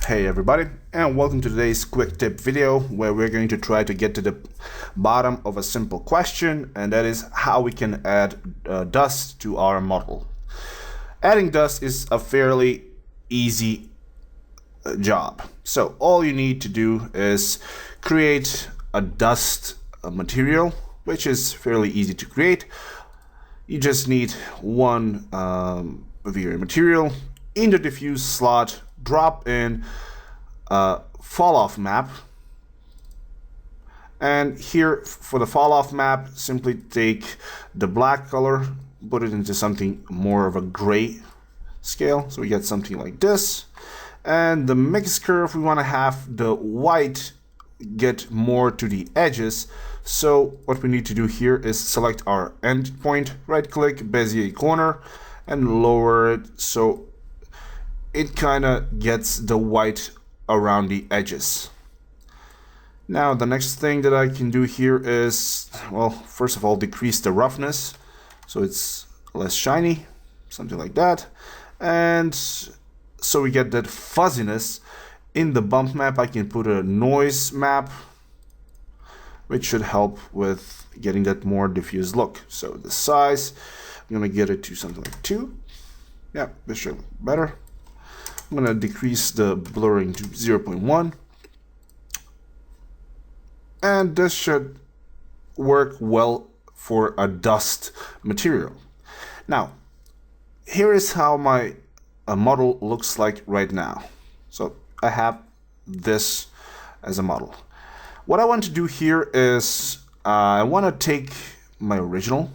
Hey everybody, and welcome to today's quick tip video where we're going to try to get to the bottom of a simple question, and that is how we can add dust to our model. Adding dust is a fairly easy job. So all you need to do is create a dust material, which is fairly easy to create. You just need one V-Ray material. In the diffuse slot, drop in a fall off map, and here for the fall off map, simply take the black color, put it into something more of a gray scale, so we get something like this. And the mix curve, we want to have the white get more to the edges, so what we need to do here is select our endpoint, right click, Bezier corner, and lower it so it kind of gets the white around the edges. Now the next thing that I can do here is, well, first of all, decrease the roughness so it's less shiny, something like that. And so we get that fuzziness. In the bump map, I can put a noise map, which should help with getting that more diffuse look. So the size, I'm gonna get it to something like 2. Yeah, this should look better. I'm going to decrease the blurring to 0.1, and this should work well for a dust material. Now, here is how my model looks like right now. So I have this as a model. What I want to do here is I want to take my original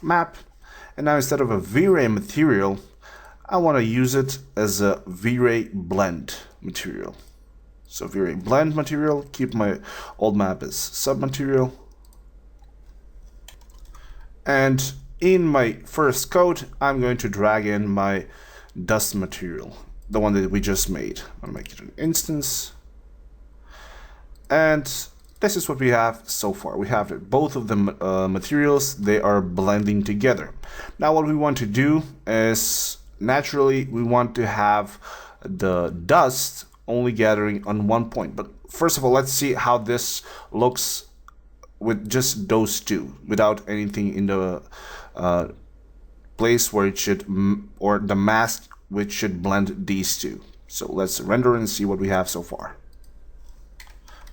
map, and now instead of a V-Ray material, I want to use it as a V-Ray blend material. So V-Ray blend material, keep my old map as submaterial. And in my first code, I'm going to drag in my dust material, the one that we just made. I'm going to make it an instance. And this is what we have so far. We have that both of the materials, they are blending together. Now what we want to do is, naturally, we want to have the dust only gathering on one point. But first of all, let's see how this looks with just those two, without anything in the place where it should, or the mask which should blend these two. So let's render and see what we have so far.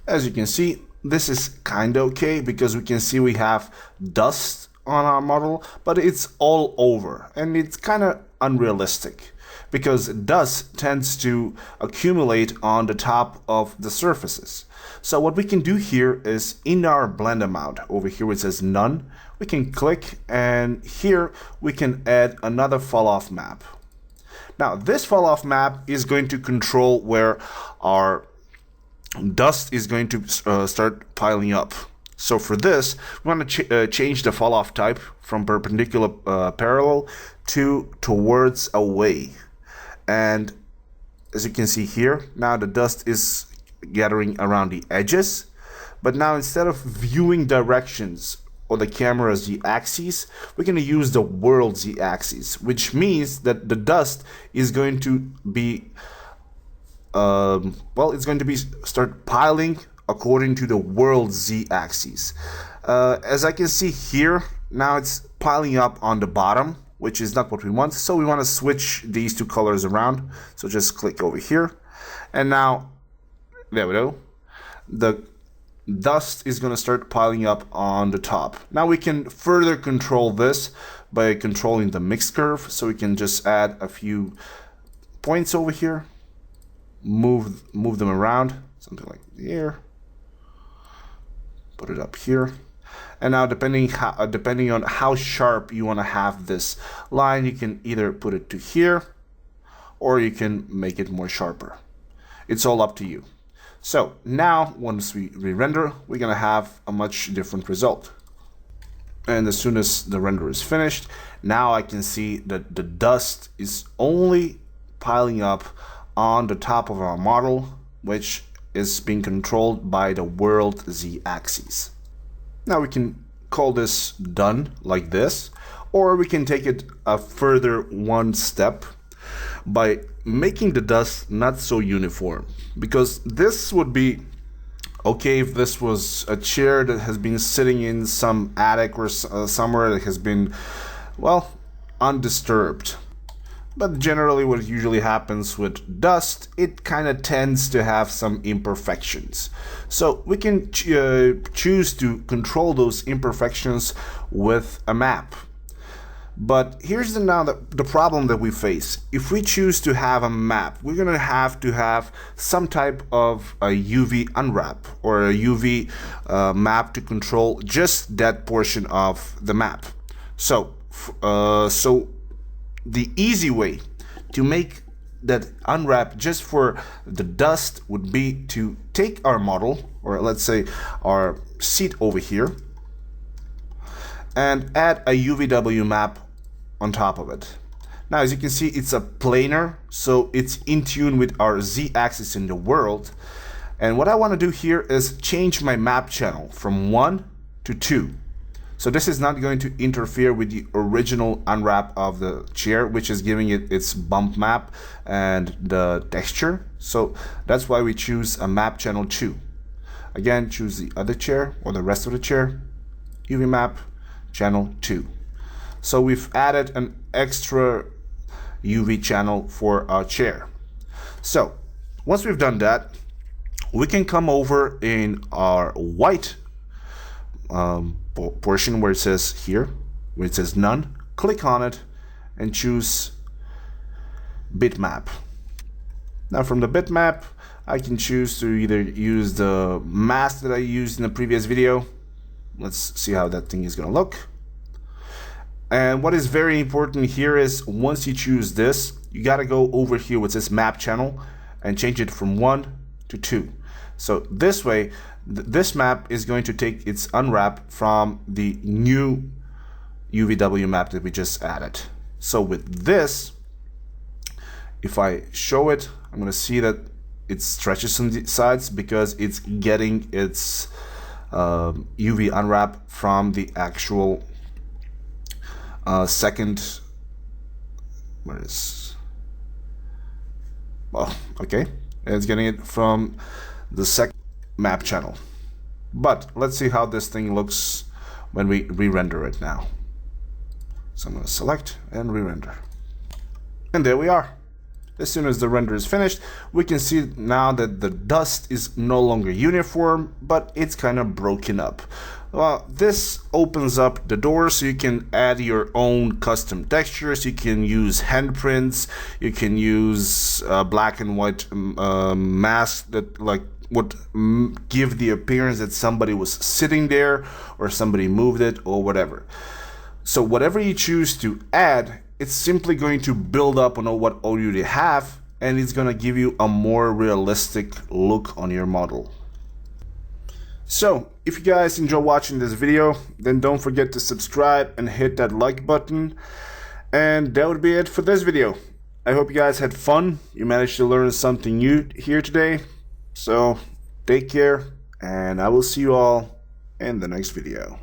As you can see, this is kind of okay because we can see we have dust on our model, but it's all over, and it's kind of unrealistic because dust tends to accumulate on the top of the surfaces. So what we can do here is, in our blend amount over here where it says none, we can click, and here we can add another fall off map. Now this fall off map is going to control where our dust is going to start piling up. So for this, we want to change the fall off type from perpendicular parallel to towards away. And as you can see here, now the dust is gathering around the edges. But now instead of viewing directions or the camera z-axis, we're going to use the world z-axis, which means that the dust is going to be, it's going to be start piling according to the world z-axis. As I can see here, now it's piling up on the bottom, which is not what we want. So we want to switch these two colors around. So just click over here. And now, there we go. The dust is going to start piling up on the top. Now we can further control this by controlling the mix curve. So we can just add a few points over here. Move them around, something like here. Put it up here, and now depending on how sharp you want to have this line, you can either put it to here, or you can make it more sharper. It's all up to you. So now, once we re-render, we're gonna have a much different result. And as soon as the render is finished, now I can see that the dust is only piling up on the top of our model, which is being controlled by the world z-axis. Now we can call this done like this, or we can take it a further one step by making the dust not so uniform, because this would be okay if this was a chair that has been sitting in some attic or somewhere that has been, well, undisturbed. But generally what usually happens with dust, it kind of tends to have some imperfections. So we can choose to control those imperfections with a map. But here's the problem that we face. If we choose to have a map, we're going to have some type of a UV unwrap or a UV map to control just that portion of the map. So the easy way to make that unwrap just for the dust would be to take our model, or let's say our seat over here, and add a UVW map on top of it. Now, as you can see, it's a planar, so it's in tune with our z-axis in the world. And what I want to do here is change my map channel from 1 to 2. So this is not going to interfere with the original unwrap of the chair, which is giving it its bump map and the texture. So that's why we choose a map channel 2. Again, choose the other chair or the rest of the chair, UV map channel 2. So we've added an extra UV channel for our chair. So once we've done that, we can come over in our white portion where it says here, where it says none, click on it and choose bitmap. Now from the bitmap, I can choose to either use the mask that I used in the previous video. Let's see how that thing is going to look. And what is very important here is once you choose this, you got to go over here with this map channel and change it from 1 to 2. So this way, this map is going to take its unwrap from the new UVW map that we just added. So with this, if I show it, I'm going to see that it stretches on the sides because it's getting its UV unwrap from the actual second, where is, well, okay, it's getting it from the second map channel. But let's see how this thing looks when we re-render it now. So I'm going to select and re-render. And there we are. As soon as the render is finished, we can see now that the dust is no longer uniform, but it's kind of broken up. Well, this opens up the door so you can add your own custom textures. You can use handprints. You can use black and white masks that would give the appearance that somebody was sitting there or somebody moved it or whatever. So whatever you choose to add, it's simply going to build up on what already you have, and it's going to give you a more realistic look on your model. So if you guys enjoy watching this video, then don't forget to subscribe and hit that like button. And that would be it for this video. I hope you guys had fun. You managed to learn something new here today. So take care, and I will see you all in the next video.